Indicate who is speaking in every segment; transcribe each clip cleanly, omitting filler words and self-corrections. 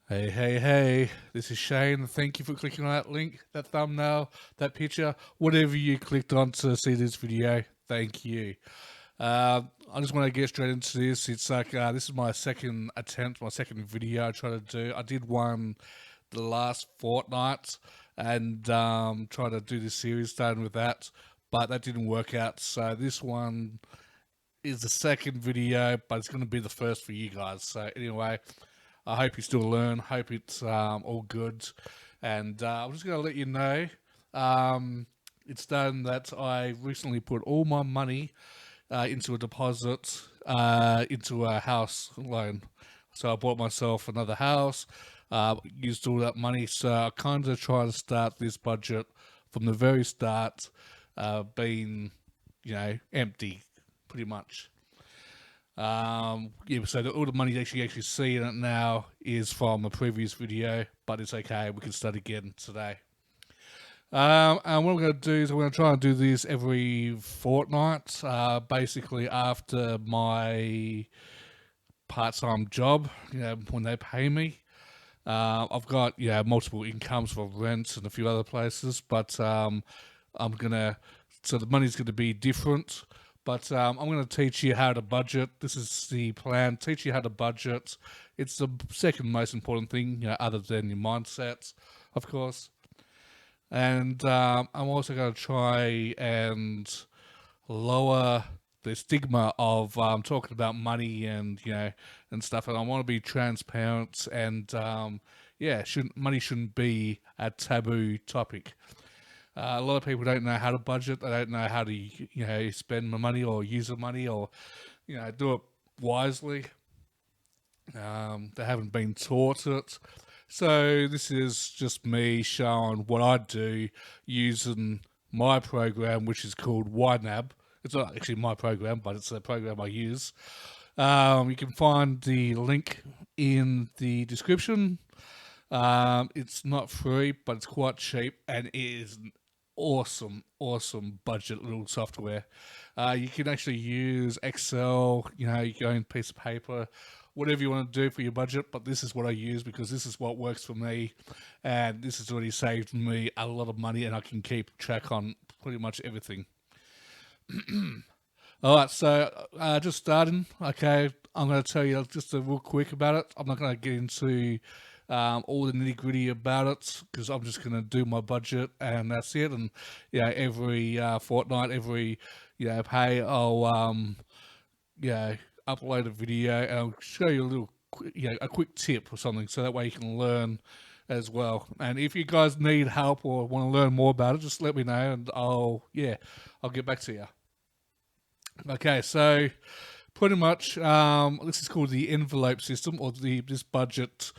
Speaker 1: Hey, hey, hey, this is Shane. Thank you for clicking on that link, that thumbnail, that picture, whatever you clicked on to see this video. Thank you. I just want to get straight into this. It's like, this is my second attempt, my second video I try to do. I did one the last fortnight and try to do this series starting with that, but that didn't work out. So this one is the second video, but it's going to be the first for you guys. So anyway, I hope you still learn. Hope it's all good. And I'm just going to let you know it's done that I recently put all my money into a deposit into a house loan. So I bought myself another house, used all that money. So I kind of try to start this budget from the very start, being, empty, pretty much. Yeah, so all the money that you actually see in it now is from a previous video, but it's okay. We can start again today. And what I'm going to do is I'm going to try and do this every fortnight, basically after my part-time job, when they pay me. I've got multiple incomes for rent and a few other places, but so the money's going to be different. But I'm going to teach you how to budget. This is the plan. Teach you how to budget. It's the second most important thing, other than your mindset, of course. And I'm also going to try and lower the stigma of talking about money and and stuff. And I want to be transparent. And money shouldn't be a taboo topic. A lot of people don't know how to budget. They don't know how to spend the money or use the money or do it wisely. They haven't been taught it. So this is just me showing what I do using my program, which is called YNAB. It's not actually my program, but it's a program I use. You can find the link in the description. It's not free, but it's quite cheap, and it is an awesome budget little software. You can actually use Excel, your own piece of paper, whatever you want to do for your budget, but this is what I use because this is what works for me, and this has already saved me a lot of money, and I can keep track on pretty much everything. All right, so just starting. Okay, I'm going to tell you just a real quick about it. I'm not going to get into all the nitty gritty about it because I'm just going to do my budget and that's it. And every fortnight, every pay, I'll upload a video and I'll show you a little a quick tip or something, so that way you can learn as well. And if you guys need help or want to learn more about it, just let me know and I'll get back to you. Okay, so pretty much this is called the envelope system, or this budget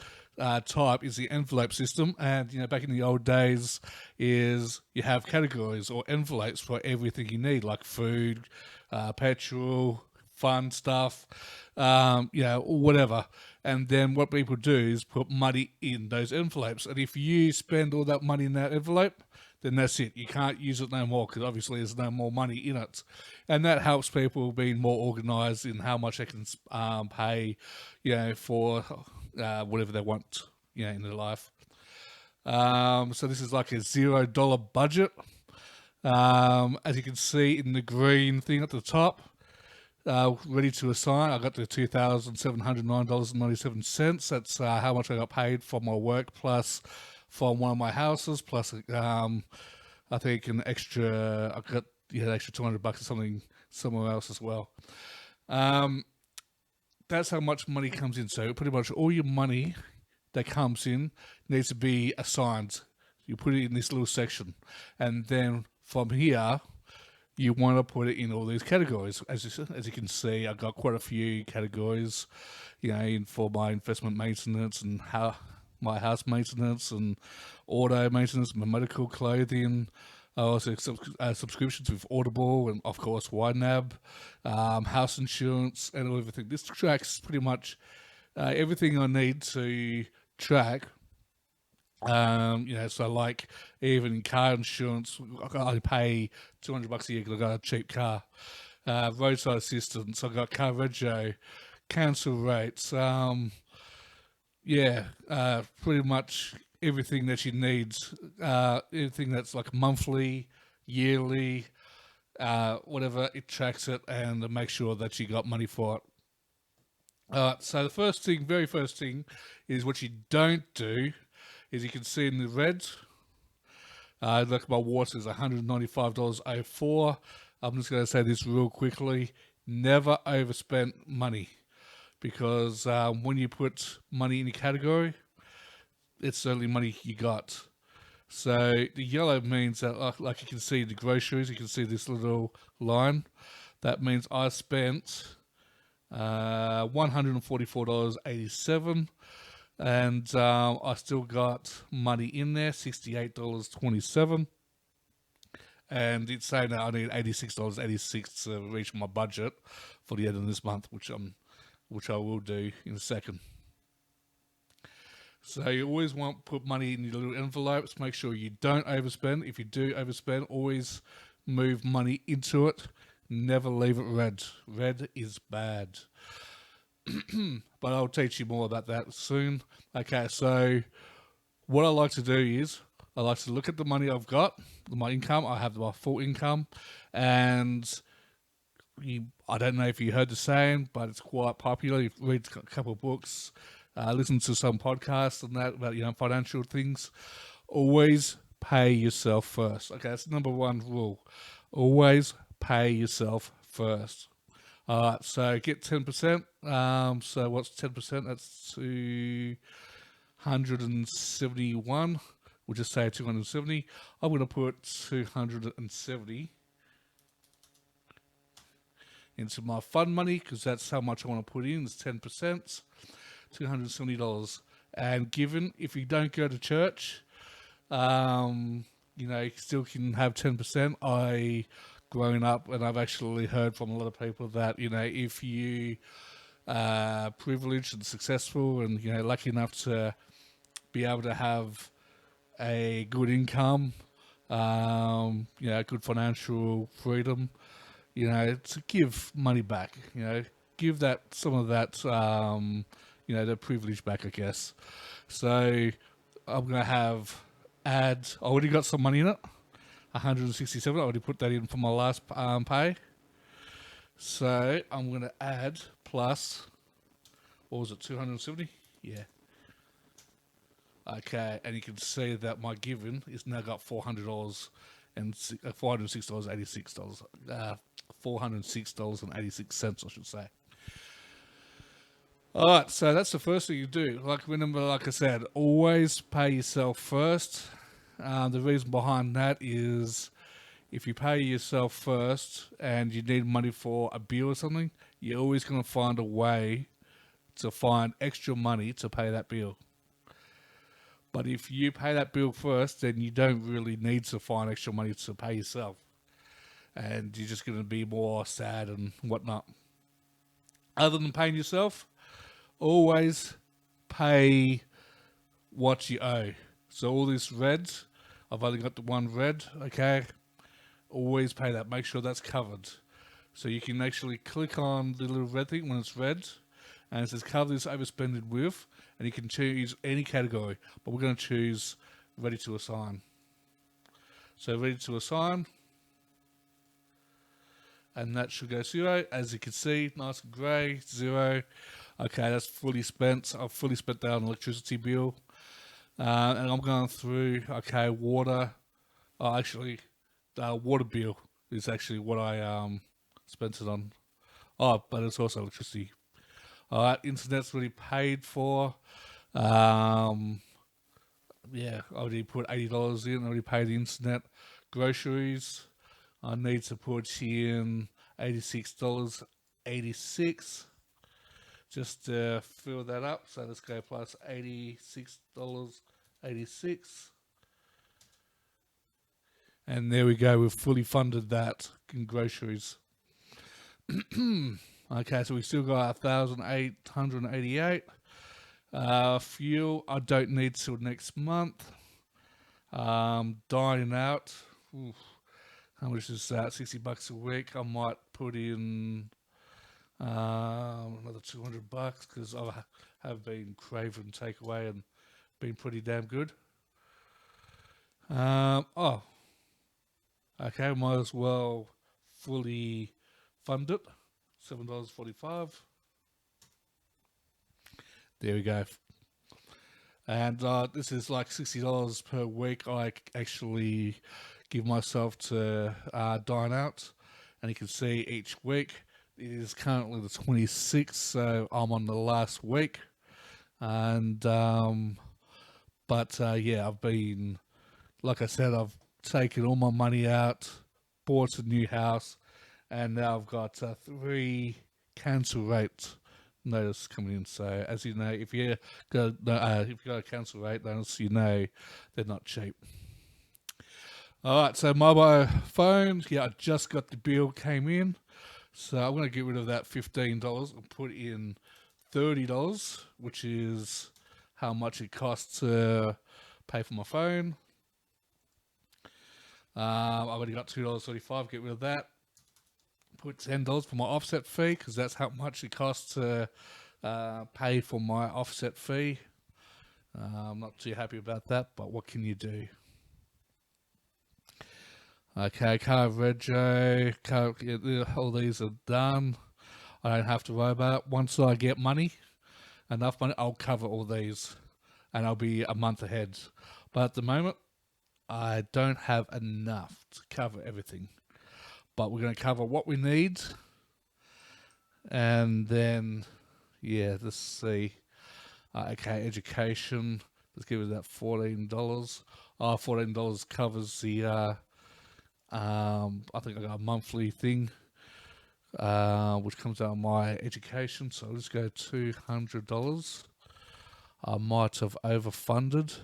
Speaker 1: type is the envelope system. And back in the old days, is you have categories or envelopes for everything you need, like food, petrol, fun stuff, whatever. And then what people do is put money in those envelopes. And if you spend all that money in that envelope, then that's it. You can't use it no more because obviously there's no more money in it. And that helps people being more organised in how much they can pay, for whatever they want, in their life. So this is like a $0 budget. As you can see in the green thing at the top, ready to assign, I got the $2,709.97. That's how much I got paid for my work, plus from one of my houses, plus I think an extra, I got extra $200 or something somewhere else as well. That's how much money comes in. So pretty much all your money that comes in needs to be assigned. You put it in this little section, and then from here you want to put it in all these categories. As you can see, I've got quite a few categories, for my investment maintenance and my house maintenance and auto maintenance, my medical, clothing, also subscriptions with Audible and of course YNAB, house insurance and everything. This tracks pretty much everything I need to track. So like even car insurance, I pay $200 a year because I got a cheap car. Roadside assistance, I got car rego, cancel rates, Yeah, pretty much everything that you need, everything that's like monthly, yearly, whatever, it tracks it and makes sure that you got money for it. So the first thing, very first thing, is what you don't do is you can see in the red, look, my water is $195.04. I'm just going to say this real quickly. Never overspent money because when you put money in your category, it's certainly money you got. So the yellow means that, like you can see the groceries, you can see this little line. That means I spent $144.87, and I still got money in there, $68.27. And it's saying that I need $86.86 to reach my budget for the end of this month, which I will do in a second. So you always want to put money in your little envelopes. Make sure you don't overspend. If you do overspend, always move money into it. Never leave it red. Red is bad. But I'll teach you more about that soon. Okay, so what I like to do is I like to look at the money I've got, my income. I have my full income, and I don't know if you heard the saying, but it's quite popular. You read a couple of books, listen to some podcasts and that about financial things. Always pay yourself first. Okay, that's number one rule. Always pay yourself first. All right, so get 10%. So what's 10%? That's 271. We'll just say 270. I'm going to put 270 into my fund money because that's how much I want to put in. It's 10%, $270. And given if you don't go to church, you still can have 10%. Growing up, and I've actually heard from a lot of people that if you are privileged and successful and lucky enough to be able to have a good income, good financial freedom, to give money back, give that some of that, the privilege back, I guess. So I'm gonna I already got some money in it, 167. I already put that in for my last pay. So I'm gonna add plus, what was it, 270? Yeah. Okay, and you can see that my given is now got $400 and $406.86. $406.86, I should say. All right, so that's the first thing you do. Remember, like I said, always pay yourself first. The reason behind that is if you pay yourself first and you need money for a bill or something, you're always going to find a way to find extra money to pay that bill. But if you pay that bill first, then you don't really need to find extra money to pay yourself. And you're just going to be more sad and whatnot. Other than paying yourself, always pay what you owe. So all this red, I've only got the one red, okay? Always pay that. Make sure that's covered. So you can actually click on the little red thing when it's red, and it says cover this overspending with, and you can choose any category, but we're going to choose ready to assign. So ready to assign, and that should go 0. As you can see, nice and grey, 0. Okay, that's fully spent. I've fully spent that on electricity bill. And I'm going through, okay, water. Water bill is actually what I spent it on. Oh, but it's also electricity. All right, internet's already paid for. I already put $80 in. I already paid the internet. Groceries, I need to put in $86.86 just to fill that up. So let's go plus $86.86. And there we go. We've fully funded that in groceries. Okay, so we still got 1,888. Fuel, I don't need till next month. Dining out. Oof. How much is that? $60 a week. I might put in another $200 because have been craving takeaway and been pretty damn good. Oh, okay, might as well fully fund it. $7.45. There we go. And this is like $60 per week. I actually give myself to dine out, and you can see each week it is currently the 26th, so I'm on the last week. And yeah, I've been, like I said, I've taken all my money out, bought a new house, and now I've got 3 cancel rate notice coming in. So as you know, if you got a cancel rate notice, you know they're not cheap. All right, so mobile phones. Yeah, I just got the bill came in, so I'm going to get rid of that $15 and put in $30, which is how much it costs to pay for my phone. I've already got $2.35. Get rid of that. Put $10 for my offset fee, because that's how much it costs to pay for my offset fee. I'm not too happy about that, but what can you do? Okay, car rego, all these are done. I don't have to worry about it. Once I get enough money, I'll cover all these, and I'll be a month ahead. But at the moment, I don't have enough to cover everything. But we're going to cover what we need, and then, yeah, let's see. Okay, education. Let's give it that $14. $14 covers the. I think I got a monthly thing, which comes out of my education. So I'll just go $200. I might have overfunded.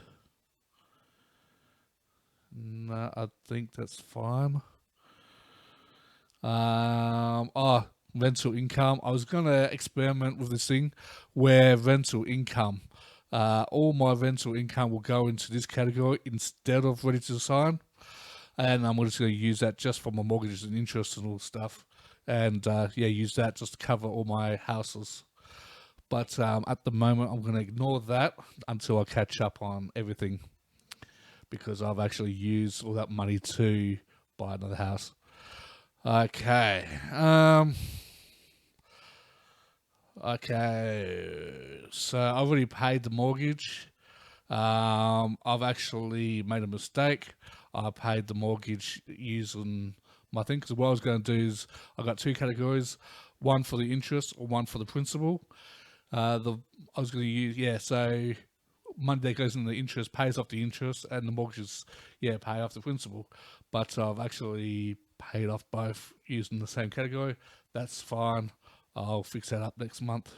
Speaker 1: No, I think that's fine. Rental income. I was gonna experiment with this thing where rental income, all my rental income will go into this category instead of ready to sign, and I'm just gonna use that just for my mortgages and interest and all stuff, and use that just to cover all my houses. But at the moment, I'm gonna ignore that until I catch up on everything, because I've actually used all that money to buy another house. Okay. Okay. So I've already paid the mortgage. I've actually made a mistake. I paid the mortgage using my thing, because what I was going to do is I got 2 categories, one for the interest or one for the principal. I was going to use, so money that goes in the interest pays off the interest, and the mortgages, pay off the principal. But I've actually paid off both using the same category. That's fine. I'll fix that up next month.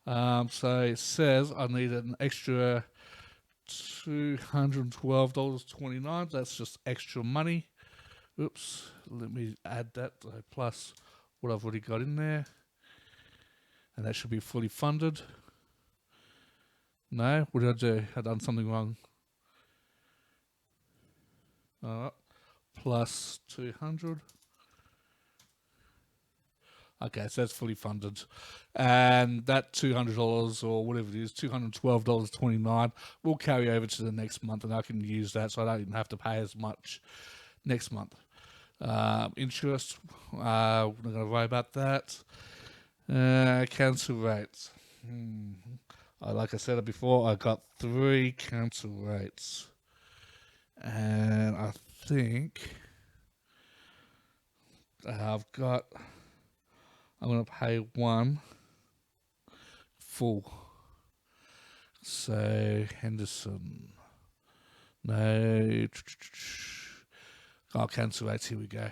Speaker 1: So it says I need an extra $212.29. That's just extra money. Oops, let me add that plus what I've already got in there, and that should be fully funded. No, what did I do? I done something wrong. Plus 200. Okay, so that's fully funded, and that $200 or whatever it is, $212.29, will carry over to the next month, and I can use that, so I don't even have to pay as much next month. Interest, we're not going to worry about that. Cancel rates. Like I said before, I got 3 cancel rates, and I think I'm going to pay one full. So Henderson, no, cancel rates. Here we go.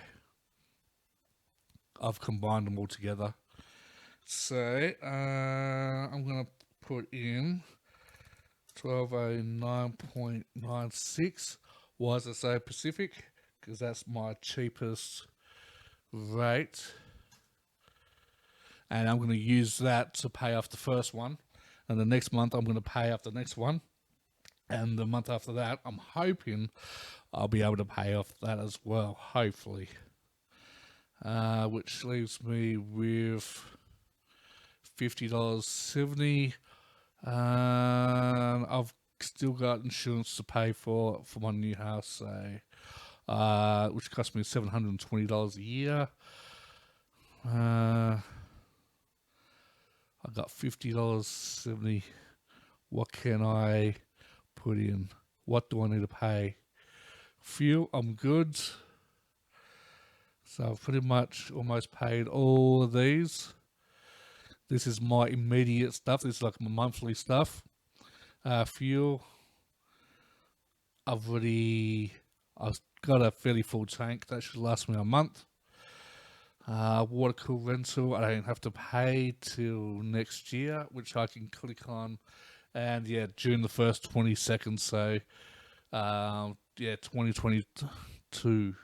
Speaker 1: I've combined them all together. So I'm going to put in 1209.96. Why does it say Pacific? Because that's my cheapest rate. And I'm going to use that to pay off the first one. And the next month, I'm going to pay off the next one. And the month after that, I'm hoping I'll be able to pay off that as well, hopefully. Which leaves me with $50.70. I've still got insurance to pay for my new house, so which cost me $720 a year. I got $50.70. What can I put in? What do I need to pay? Fuel, I'm good. So I've pretty much almost paid all of these. This is my immediate stuff. This is like my monthly stuff. Fuel, I've got a fairly full tank. That should last me a month. Water cool rental, I don't have to pay till next year, which I can click on. And yeah, June the 1st, 20 seconds. So, 2022.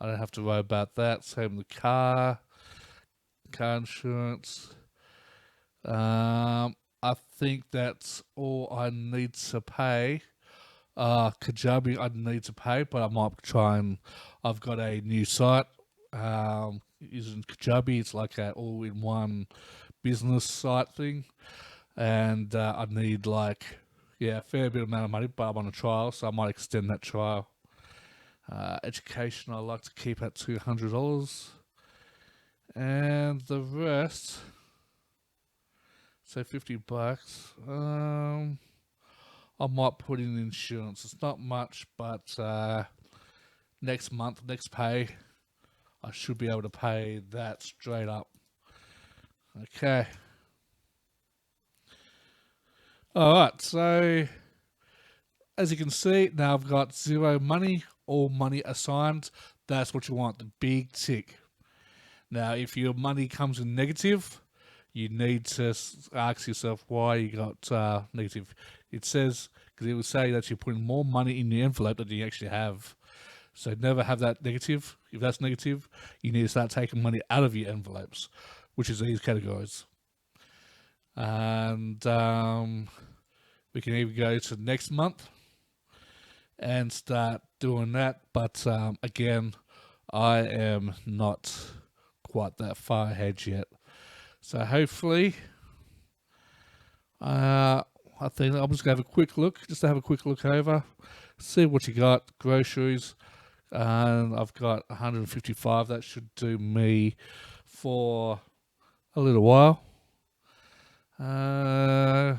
Speaker 1: I don't have to worry about that. Same with the car insurance. I think that's all I need to pay. Kajabi I need to pay, but I might try and I've got a new site using Kajabi. It's like a all-in-one business site thing, and I need a fair bit amount of money, but I'm on a trial, so I might extend that trial. Education I like to keep at $200, and the rest, so $50. I might put in insurance. It's not much, but next month, next pay, I should be able to pay that straight up. Okay. Alright, so as you can see, now I've got zero money, all money assigned. That's what you want, the big tick. Now, if your money comes in negative, you need to ask yourself why you got negative. It says, because it will say that you're putting more money in the envelope than you actually have. So never have that negative. If that's negative, you need to start taking money out of your envelopes, which is these categories. And we can even go to next month and start doing that. But again, I am not quite that far ahead yet. So hopefully, I think I'm just going to have a quick look, over, see what you got. Groceries, and I've got 155. That should do me for a little while. My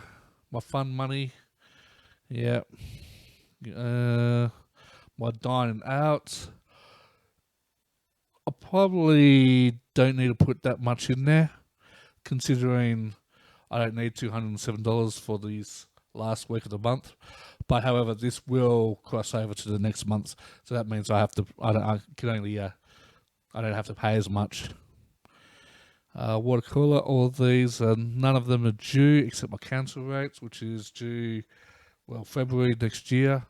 Speaker 1: fun money, yeah. My dining out, I probably don't need to put that much in there, considering I don't need $207 for these last week of the month. But however, this will cross over to the next month, so that means I don't have to pay as much. Water cooler, all of these, none of them are due except my cancel rates, which is due, February next year.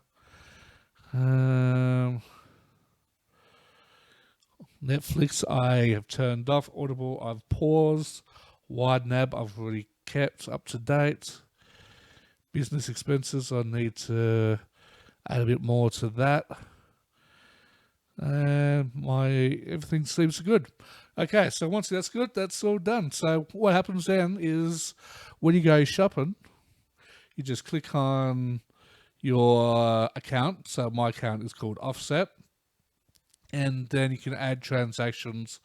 Speaker 1: Netflix I have turned off. Audible I've paused. YNAB I've already kept up to date. Business expenses I need to add a bit more to that. And everything seems good. Okay, so once that's good, that's all done. So what happens then is when you go shopping, you just click on your account. So my account is called Offset, and then you can add transactions,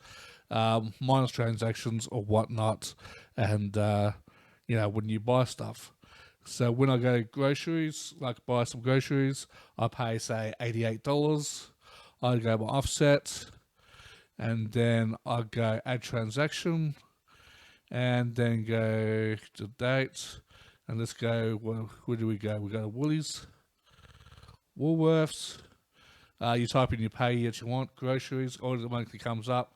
Speaker 1: minus transactions or whatnot, and when you buy stuff. So when I go groceries, like buy some groceries, I pay say $88. I go by Offset, and then I go add transaction, and then go to date, and let's go. Where do we go? We go to Woolies, Woolworths. You type in your pay that you want, groceries, automatically comes up.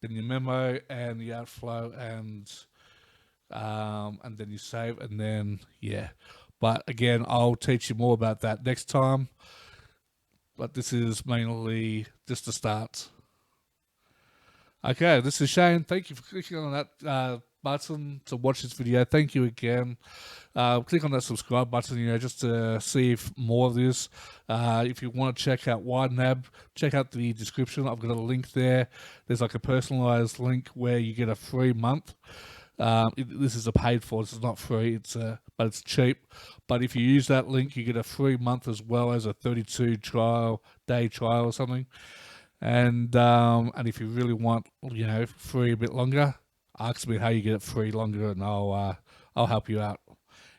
Speaker 1: Then your memo and the outflow, and then you save, and then But again, I'll teach you more about that next time. But this is mainly just the start. Okay, this is Shane. Thank you for clicking on that button to watch this video. Thank you again. Click on that subscribe button, just to see if more of this. If you want to check out YNAB, check out the description. I've got a link there. There's like a personalized link where you get a free month. This is a paid for. This is not free. But it's cheap. But if you use that link, you get a free month as well as a 32-day trial or something. And if you really want, free a bit longer, ask me how you get it free longer, and I'll help you out.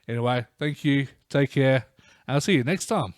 Speaker 1: Anyway, thank you. Take care. And I'll see you next time.